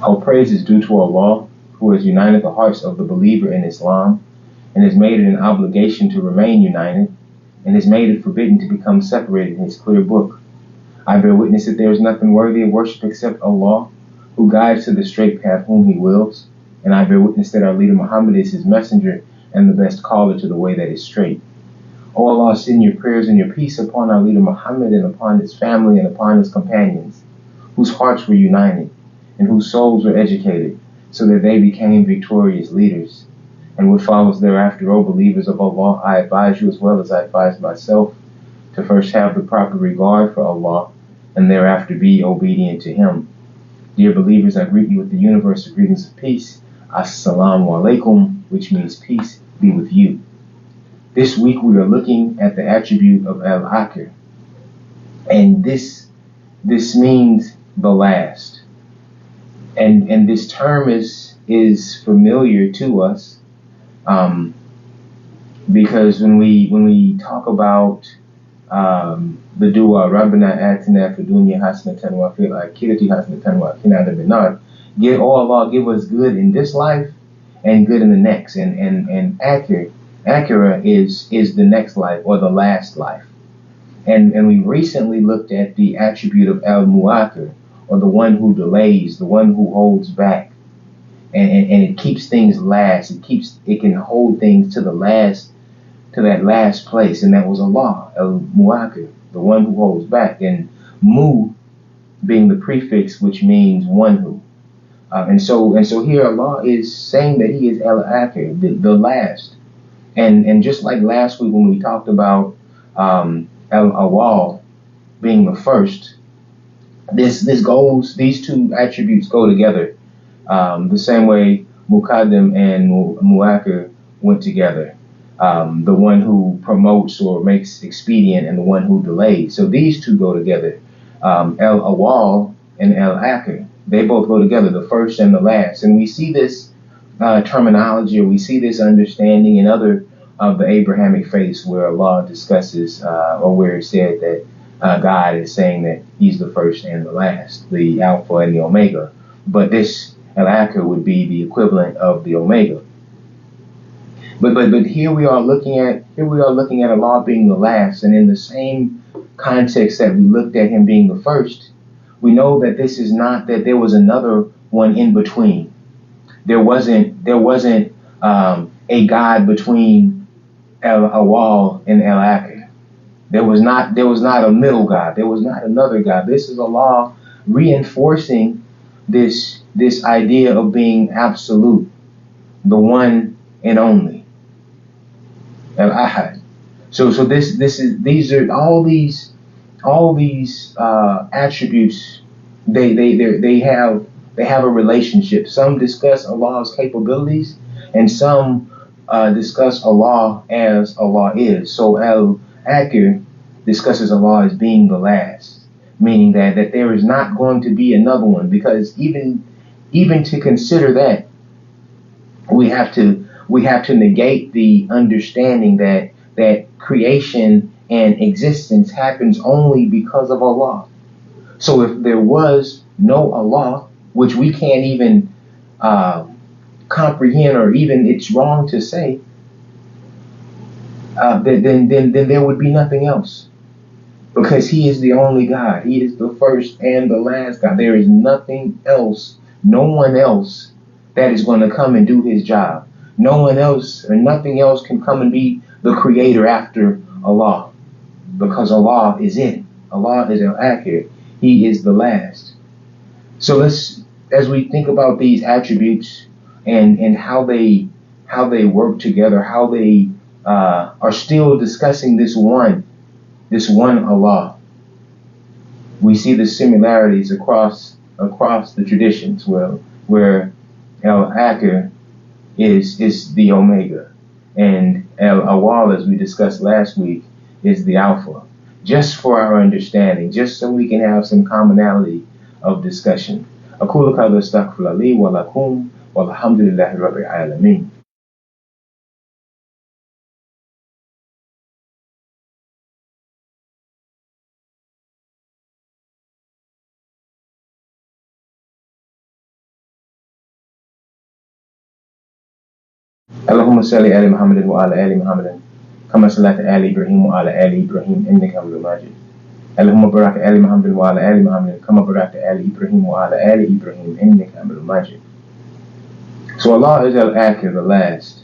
All praise is due to Allah, who has united the hearts of the believer in Islam, and has made it an obligation to remain united, and has made it forbidden to become separated in His clear book. I bear witness that there is nothing worthy of worship except Allah, who guides to the straight path whom He wills, and I bear witness that our leader Muhammad is His messenger and the best caller to the way that is straight. O Allah, send your prayers and your peace upon our leader Muhammad and upon his family and upon his companions, whose hearts were united and whose souls were educated, so that they became victorious leaders. And what follows thereafter, O believers of Allah, I advise you as well as I advise myself to first have the proper regard for Allah and thereafter be obedient to Him. Dear believers, I greet you with the universal greetings of peace. Assalamu alaikum, which means peace be with you. This week we are looking at the attribute of Al-Ākhir, and this means the last. And this term is familiar to us, because when we talk about the dua Rabbana atina fid dunya hasanatan wa fil akhirati hasanatan wa qina adhaban nar, Allah give us good in this life and good in the next, and Akhira is the next life or the last life. And we recently looked at the attribute of Al-Mu'akhir, or the one who delays, the one who holds back, and it keeps things last. It can hold things to that last place, and that was Allah, Al-Mu'akhir, the one who holds back, and Mu being the prefix which means one who. And so here Allah is saying that He is Al-Akhir, the last. And just like last week when we talked about Al-Awwal being the first, these two attributes go together, the same way Muqaddim and Mu'akhir went together. The one who promotes or makes expedient and the one who delays. So these two go together. Al-Awwal and Al-Akhir, they both go together, the first and the last. And we see this terminology, or we see this understanding in other of the Abrahamic faiths where Allah discusses, or where it said that God is saying that He's the first and the last, the Alpha and the Omega. But this Al-Ākhir would be the equivalent of the Omega. But here we are looking at Allah being the last, and in the same context that we looked at Him being the first, we know that this is not that there was another one in between. There wasn't a God between Al-Awwal and Al-Ākhir. There was not a middle God. There was not another God. This is Allah reinforcing this idea of being absolute, the one and only. Al-Ahad. So these are all these attributes. They have a relationship. Some discuss Allah's capabilities, and some discuss Allah as Allah is. So Al-Ākhir discusses Allah as being the last, meaning that there is not going to be another one, because even to consider that, we have to negate the understanding that creation and existence happens only because of Allah. So if there was no Allah, which we can't even comprehend, or even it's wrong to say, then there would be nothing else, because He is the only God. He is the first and the last God. There is nothing else, no one else that is going to come and do His job. No one else or nothing else can come and be the creator after Allah, because Allah is it. Allah is Al-Ākhir. He is the last. So as we think about these attributes and how they work together, how they are still discussing this one Allah, we see the similarities across the traditions, where Al-Ākhir is the Omega, and Al-Awwal, as we discussed last week, is the Alpha. Just for our understanding, just so we can have some commonality of discussion. أقول هذا استغفر لي ولكم والحمد لله رب العالمين. Allahumma salli ala Muhammadin wa ala ali Muhammadin. Kama salata ali Ibrahim wa ala ali Ibrahim innaka Hamidum Majid. Allahumma barak ali Muhammadin wa ala ali Muhammadin. Kama barakta ali Ibrahim wa ala ali Ibrahim innaka Hamidum Majid. So Allah is Al-Ākhir, the last.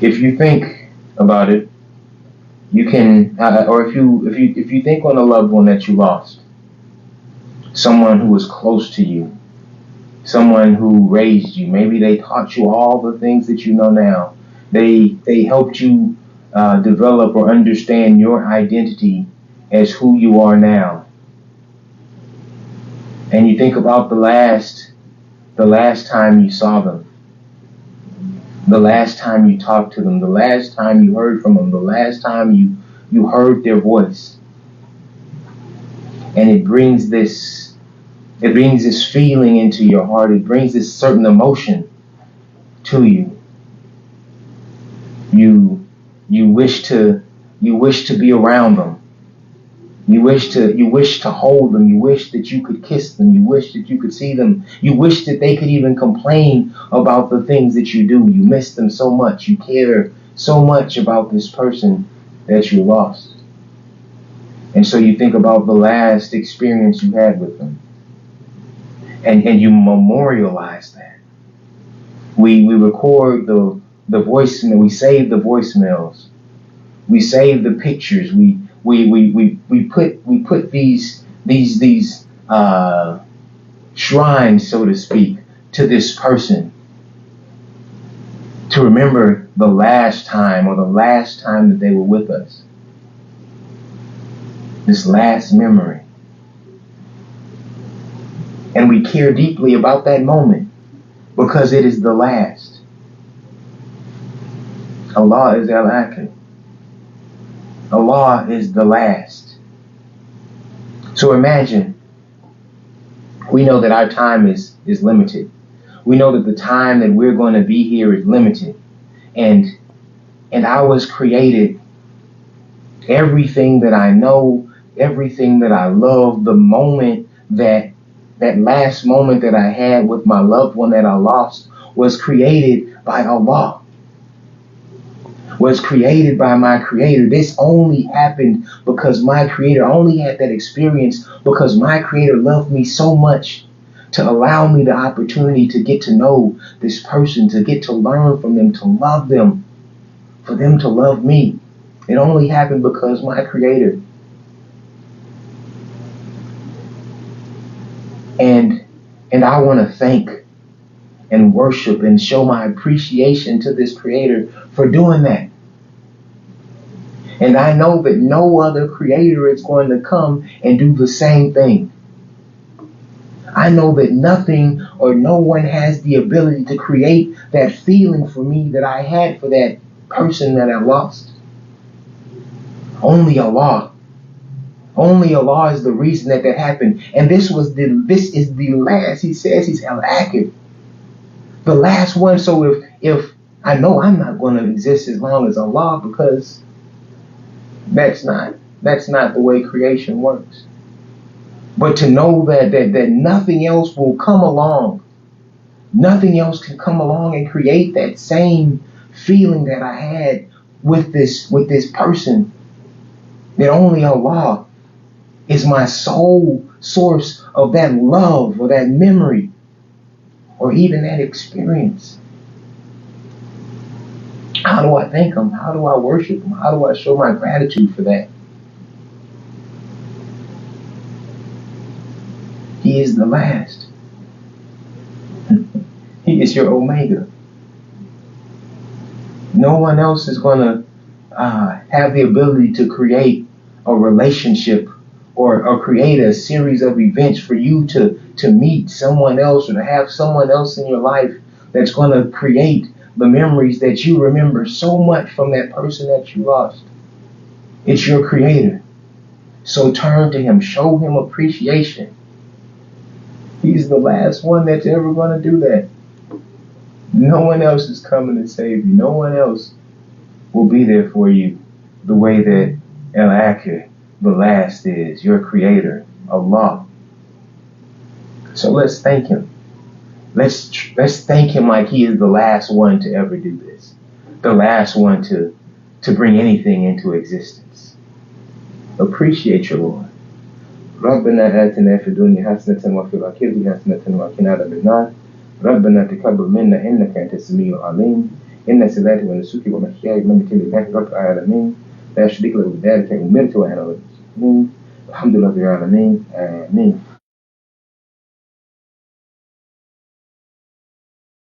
If you think about it, you can, or if you think on a loved one that you lost, someone who was close to you, someone who raised you, maybe they taught you all the things that you know now. They helped you develop or understand your identity as who you are now. And you think about the last time you saw them, the last time you talked to them, the last time you heard from them, the last time you heard their voice. And it brings this feeling into your heart. It brings this certain emotion to you. You wish to be around them. You wish to hold them. You wish that you could kiss them. You wish that you could see them. You wish that they could even complain about the things that you do. You miss them so much. You care so much about this person that you lost. And so you think about the last experience you had with them. And you memorialize that. We record the voicemail. We save the voicemails. We save the pictures. We put these shrines, so to speak, to this person to remember the last time that they were with us. This last memory. And we care deeply about that moment because it is the last. Allah is Al-Ākhir. Allah is the last. So imagine, we know that our time is limited. We know that the time that we're going to be here is limited. And I was created, everything that I know, everything that I love, the moment that last moment that I had with my loved one that I lost was created by Allah. Was created by my Creator. This only happened because my Creator only had that experience because my Creator loved me so much to allow me the opportunity to get to know this person, to get to learn from them, to love them, for them to love me. It only happened because my Creator. And I want to thank and worship and show my appreciation to this Creator for doing that. And I know that no other creator is going to come and do the same thing. I know that nothing or no one has the ability to create that feeling for me that I had for that person that I lost. Only Allah. Only Allah is the reason that happened. And this is the last. He says He's Al-Ākhir, the last one. So if I know I'm not going to exist as long as Allah, because that's not the way creation works. But to know that nothing else will come along, nothing else can come along and create that same feeling that I had with this person, that only Allah is my sole source of that love or that memory or even that experience. How do I thank Him? How do I worship Him? How do I show my gratitude for that? He is the last. He is your Omega. No one else is going to have the ability to create a relationship or create a series of events for you to meet someone else or to have someone else in your life that's going to create the memories that you remember so much from that person that you lost. It's your Creator. So turn to Him. Show Him appreciation. He's the last one that's ever going to do that. No one else is coming to save you. No one else will be there for you the way that Al-Ākhir, the last, is. Your Creator, Allah. So let's thank him. Let's thank him like he is the last one to ever do this, the last one to bring anything into existence. Appreciate your Lord. ربنا آتنا في الدنيا حسنة وفي الآخرة حسنة وقنا عذاب النار. ربنا تقبل منا إنك أنت السميع العليم. إن صلاتي ونسكي ومحياي ومماتي لله رب العالمين لا شريك له بذلك أمرت وأنا أول المسلمين. الحمد لله رب العالمين. آمين.